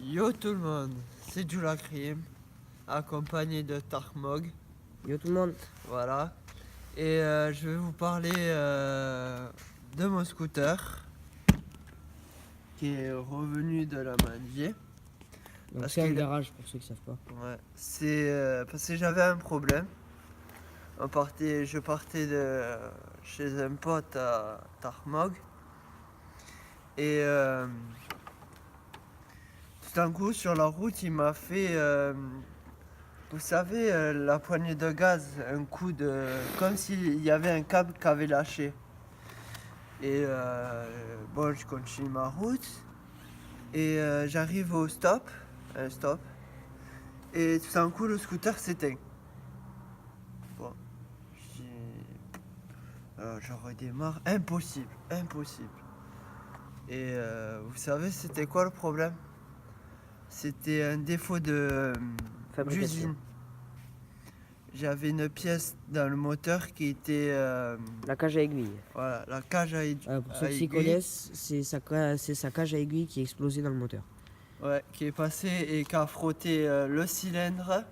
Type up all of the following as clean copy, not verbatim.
Yo tout le monde, c'est Julakrim, accompagné de Tarkmog. Yo tout le monde. Voilà. Et je vais vous parler de mon scooter qui est revenu de la Mandier. Donc c'est un garage pour ceux qui savent pas. Ouais, c'est parce que j'avais un problème. Je partais de chez un pote à Tarkmog et tout d'un coup sur la route il m'a fait vous savez la poignée de gaz, un coup de comme s'il y avait un câble qui avait lâché. Et bon, je continue ma route et j'arrive au stop, un stop, et tout d'un coup le scooter s'éteint. Bon, je redémarre, impossible. Et vous savez c'était quoi le problème? C'était un défaut de d'usine. J'avais une pièce dans le moteur qui était la cage à aiguille. Voilà, la cage à aiguille. Pour ceux qui s'y connaissent, c'est sa cage à aiguille qui est explosée dans le moteur. Ouais, qui est passé et qui a frotté le cylindre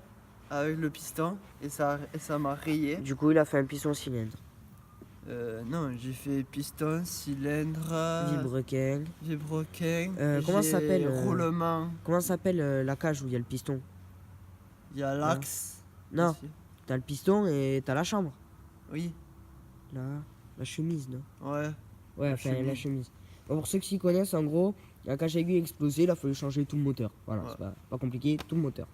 avec le piston et ça m'a rayé. Du coup, il a fait un piston cylindre. Non, j'ai fait piston, cylindre, Vibrequin. comment ça s'appelle roulement. Comment s'appelle la cage où il y a le piston? Il y a l'axe. Non, t'as le piston et t'as la chambre. Oui. La chemise, non? Ouais, la chemise. Bon, pour ceux qui s'y connaissent, en gros, la cage à aiguille est explosée, il a fallu changer tout le moteur. Voilà, c'est pas compliqué, tout le moteur.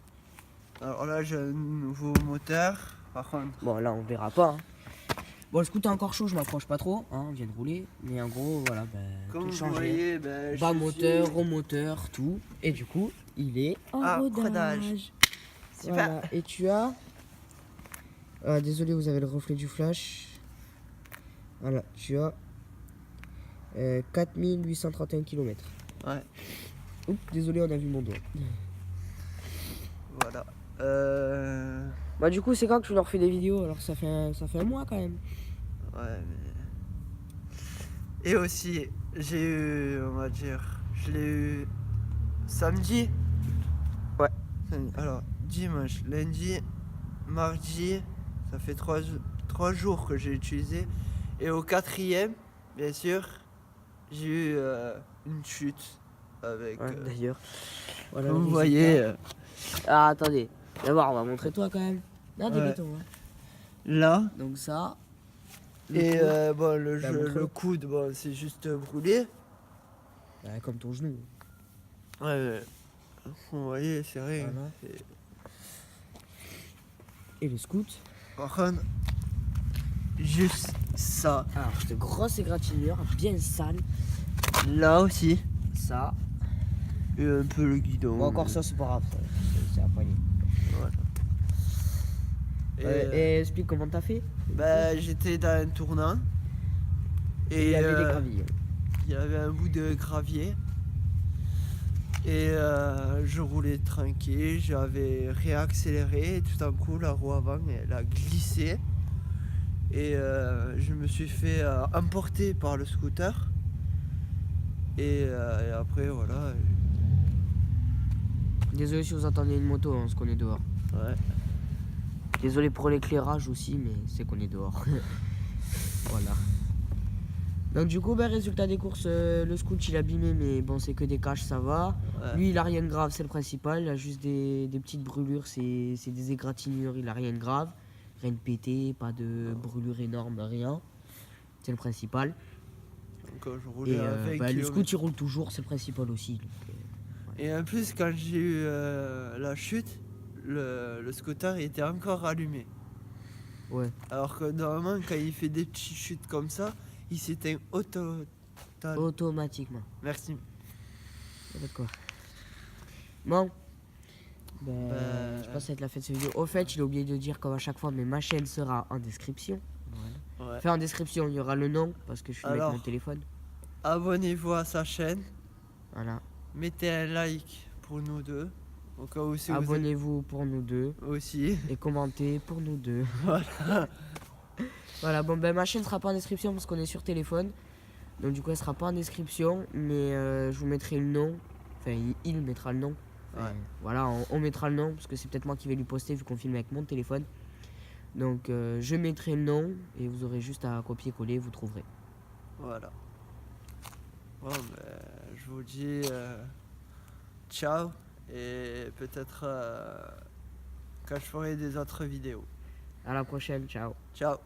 Alors là, j'ai un nouveau moteur, par contre. Bon, là, on verra pas. Hein. Bon, le scooter est encore chaud, je m'approche pas trop, hein, on vient de rouler. Mais en gros, voilà, comme tout vous voyez, bas moteur, haut moteur, tout. Et du coup, il est en rodage. Super. Voilà. Et tu as... désolé, vous avez le reflet du flash. Voilà, tu as 4831 km. Ouais. Oups, désolé, on a vu mon doigt. Voilà. Bah du coup, c'est quand que tu leur fais des vidéos? Alors ça fait un mois quand même. Ouais, mais... Et aussi, j'ai eu, on va dire, je l'ai eu samedi. Ouais. Alors, dimanche, lundi, mardi, ça fait 3 jours que j'ai utilisé. Et au 4e, bien sûr, j'ai eu une chute avec... Ouais, d'ailleurs. Voilà, vous voyez... Ah, attendez. D'abord, on va montrer toi quand même. Là, des bétons, hein. Là. Donc ça. Et bon, le coude, bon, c'est juste brûlé. Ouais, comme ton genou. Ouais, vous voyez, c'est vrai. Voilà. Et le scoot. Par contre, juste ça. Alors, cette grosse égratignure, bien sale. Là aussi. Ça. Et un peu le guidon. Bon, encore ça, c'est pas grave. C'est à poignée. Voilà. Et explique comment t'as fait. J'étais dans un tournant. Et il y avait des graviers. Il y avait un bout de gravier. Et je roulais tranquille, j'avais réaccéléré et tout d'un coup la roue avant elle a glissé. Et je me suis fait emporter par le scooter. Et après voilà. Désolé si vous entendez une moto, hein, parce qu'on est dehors. Ouais. Désolé pour l'éclairage aussi, mais c'est qu'on est dehors. Voilà. Donc du coup, résultat des courses, le scoot il est abîmé, mais bon, c'est que des caches, ça va. Ouais. Lui, il a rien de grave, c'est le principal. Il a juste des petites brûlures, c'est des égratignures, il a rien de grave. Rien de pété, pas de brûlure énorme, rien. C'est le principal. Donc je roulais avec le scoot il roule toujours, c'est le principal aussi. Donc, Et en plus, quand j'ai eu la chute, le scooter il était encore allumé. Ouais. Alors que normalement, quand il fait des petites chutes comme ça, il s'éteint automatiquement. Merci. D'accord. Bon. Je pense être la fin de cette vidéo. Au fait, il a oublié de dire comme à chaque fois, mais ma chaîne sera en description. Voilà. Ouais. Enfin, en description, il y aura le nom parce que je suis avec mon téléphone. Abonnez-vous à sa chaîne. Voilà. Mettez un like pour nous deux. Au cas où si abonnez-vous pour nous deux. Aussi. Et commentez pour nous deux. Voilà. Voilà, bon ma chaîne sera pas en description parce qu'on est sur téléphone. Donc du coup elle sera pas en description. Mais je vous mettrai le nom. Enfin il mettra le nom Ouais. Voilà, on mettra le nom parce que c'est peut-être moi qui vais lui poster vu qu'on filme avec mon téléphone. Donc je mettrai le nom et vous aurez juste à copier-coller, vous trouverez. Voilà. Bon, je vous dis ciao et peut-être quand je ferai des autres vidéos. À la prochaine, ciao. Ciao.